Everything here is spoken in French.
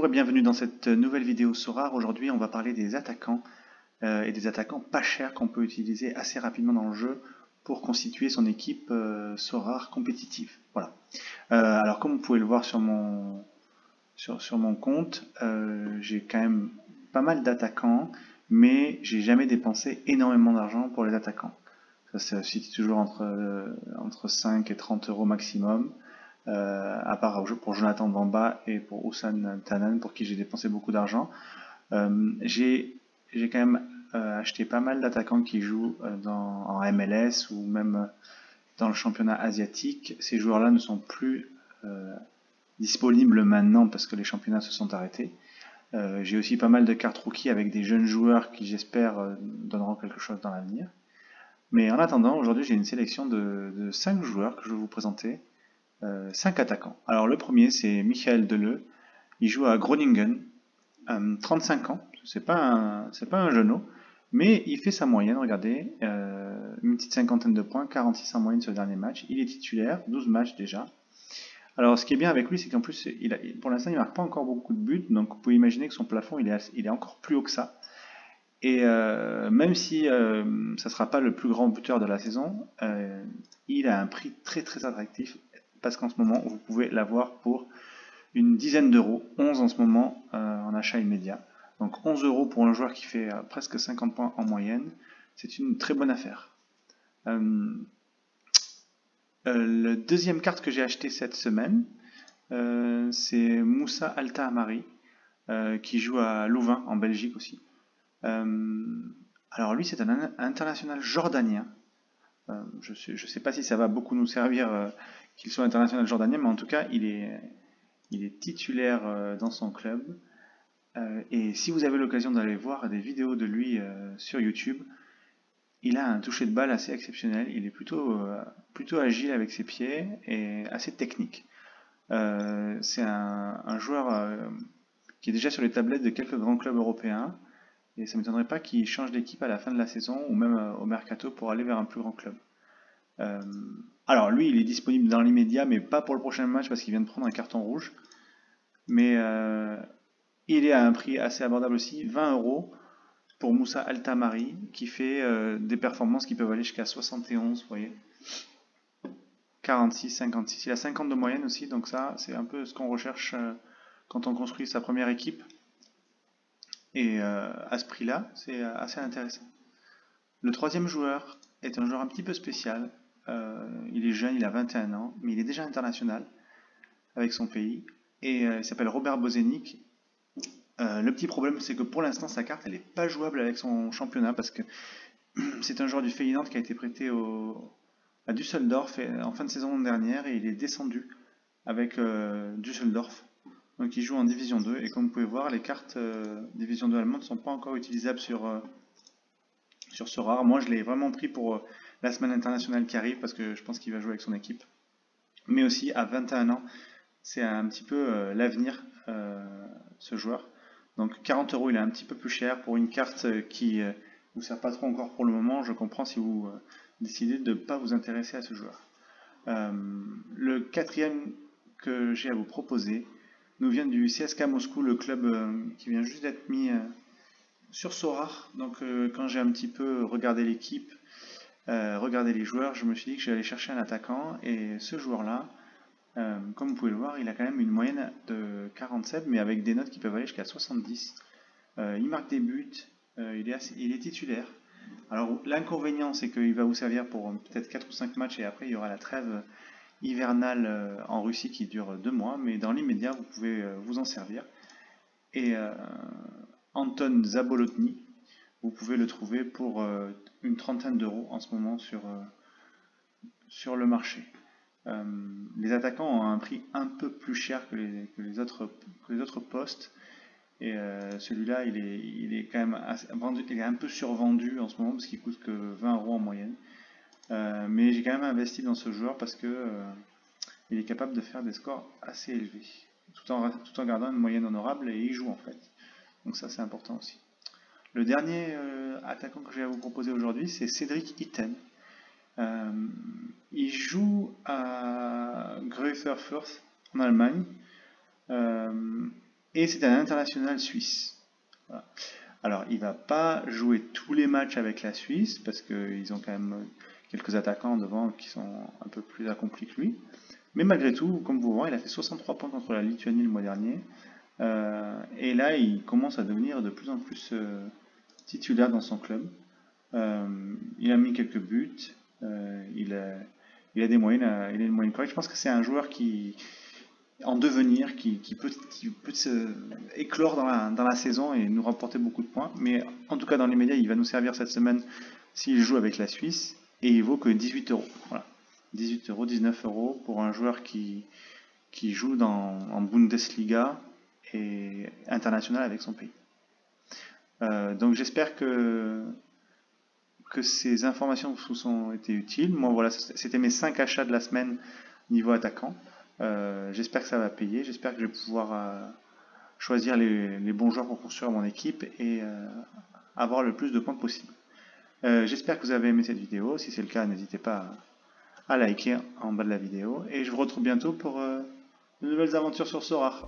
Bonjour et bienvenue dans cette nouvelle vidéo Sorare. Aujourd'hui, on va parler des attaquants et des attaquants pas chers qu'on peut utiliser assez rapidement dans le jeu pour constituer son équipe Sorare compétitive. Voilà. Alors, comme vous pouvez le voir sur mon compte, j'ai quand même pas mal d'attaquants, mais j'ai jamais dépensé énormément d'argent pour les attaquants. Ça se situe toujours entre 5 et 30 euros maximum. À part pour Jonathan Bamba et pour Ousmane Tanan, pour qui j'ai dépensé beaucoup d'argent. J'ai quand même acheté pas mal d'attaquants qui jouent en MLS ou même dans le championnat asiatique. Ces joueurs-là ne sont plus disponibles maintenant parce que les championnats se sont arrêtés. J'ai aussi pas mal de cartes rookies avec des jeunes joueurs qui, j'espère, donneront quelque chose dans l'avenir. Mais en attendant, aujourd'hui, j'ai une sélection de 5 joueurs que je vais vous présenter. 5 attaquants. Alors le premier, c'est Michael Deleu. Il joue à Groningen, 35 ans. C'est pas un jeuneau, mais il fait sa moyenne. Regardez, une petite cinquantaine de points, 46 en moyenne sur le dernier match. Il est titulaire, 12 matchs déjà. Alors ce qui est bien avec lui, c'est qu'en plus, pour l'instant, il marque pas encore beaucoup de buts, donc vous pouvez imaginer que son plafond, il est encore plus haut que ça. Et même si ça sera pas le plus grand buteur de la saison, il a un prix très très attractif. Parce qu'en ce moment, vous pouvez l'avoir pour une dizaine d'euros, 11 en ce moment en achat immédiat. Donc 11 euros pour un joueur qui fait presque 50 points en moyenne, c'est une très bonne affaire. La deuxième carte que j'ai achetée cette semaine, c'est Moussa Alta Amari, qui joue à Louvain, en Belgique aussi. Alors lui, c'est un international jordanien. Je ne sais pas si ça va beaucoup nous servir qu'il soit international jordanien, mais en tout cas, il est titulaire dans son club. Et si vous avez l'occasion d'aller voir des vidéos de lui sur YouTube, il a un toucher de balle assez exceptionnel. Il est plutôt agile avec ses pieds et assez technique. C'est un joueur qui est déjà sur les tablettes de quelques grands clubs européens. Et ça ne m'étonnerait pas qu'il change d'équipe à la fin de la saison ou même au mercato pour aller vers un plus grand club. Alors lui, il est disponible dans l'immédiat, mais pas pour le prochain match parce qu'il vient de prendre un carton rouge. Mais il est à un prix assez abordable aussi, 20 euros pour Moussa Altamari, qui fait des performances qui peuvent aller jusqu'à 71, vous voyez. 46, 56. Il a 50 de moyenne aussi, donc ça, c'est un peu ce qu'on recherche quand on construit sa première équipe. Et à ce prix-là, c'est assez intéressant. Le troisième joueur est un joueur un petit peu spécial. Il est jeune, il a 21 ans, mais il est déjà international avec son pays. Et il s'appelle Robert Bozenic. Le petit problème, c'est que pour l'instant, sa carte, elle n'est pas jouable avec son championnat parce que c'est un joueur du Feyenoord qui a été prêté à Düsseldorf en fin de saison dernière et il est descendu avec Düsseldorf. Donc il joue en Division 2 et comme vous pouvez voir, les cartes Division 2 allemandes ne sont pas encore utilisables sur Sorare. Moi je l'ai vraiment pris pour la semaine internationale qui arrive parce que je pense qu'il va jouer avec son équipe. Mais aussi à 21 ans, c'est un petit peu l'avenir ce joueur. Donc 40 euros, il est un petit peu plus cher pour une carte qui ne vous sert pas trop encore pour le moment. Je comprends si vous décidez de ne pas vous intéresser à ce joueur. Le quatrième que j'ai à vous proposer nous vient du CSKA Moscou, le club qui vient juste d'être mis sur Sorare. Donc quand j'ai un petit peu regardé l'équipe, regardé les joueurs, je me suis dit que j'allais chercher un attaquant. Et ce joueur-là, comme vous pouvez le voir, il a quand même une moyenne de 47, mais avec des notes qui peuvent aller jusqu'à 70. Il marque des buts, il est titulaire. Alors l'inconvénient, c'est qu'il va vous servir pour peut-être 4 ou 5 matchs et après il y aura la trêve hivernale en Russie qui dure 2 mois, mais dans l'immédiat vous pouvez vous en servir. Et Anton Zabolotny, vous pouvez le trouver pour une trentaine d'euros en ce moment sur le marché. Les attaquants ont un prix un peu plus cher que les autres postes. Et celui-là, il est quand même il est un peu survendu en ce moment parce qu'il coûte que 20 euros en moyenne. Mais j'ai quand même investi dans ce joueur parce que il est capable de faire des scores assez élevés, tout en gardant une moyenne honorable et il joue en fait. Donc ça c'est important aussi. Le dernier attaquant que j'ai à vous proposer aujourd'hui, c'est Cédric Itten. Il joue à Greuther Fürth en Allemagne. et c'est un international suisse. Voilà. Alors, il va pas jouer tous les matchs avec la Suisse, parce qu'ils ont quand même quelques attaquants devant qui sont un peu plus accomplis que lui. Mais malgré tout, comme vous voyez, il a fait 63 points contre la Lituanie le mois dernier. Et là, il commence à devenir de plus en plus titulaire dans son club. Il a mis quelques buts. Il a des moyennes, il a une moyenne correcte. Je pense que c'est un joueur qui, en devenir, qui peut se éclore dans la saison et nous rapporter beaucoup de points. Mais en tout cas, dans les médias, il va nous servir cette semaine s'il joue avec la Suisse. Et il vaut que 18 euros. Voilà. 18 euros, 19 euros pour un joueur qui joue en Bundesliga et international avec son pays. Donc j'espère que ces informations vous ont été utiles. Moi voilà, c'était mes 5 achats de la semaine niveau attaquant. J'espère que ça va payer, j'espère que je vais pouvoir choisir les bons joueurs pour construire mon équipe et avoir le plus de points possible. J'espère que vous avez aimé cette vidéo. Si c'est le cas, n'hésitez pas à liker en bas de la vidéo. Et je vous retrouve bientôt pour de nouvelles aventures sur Sora.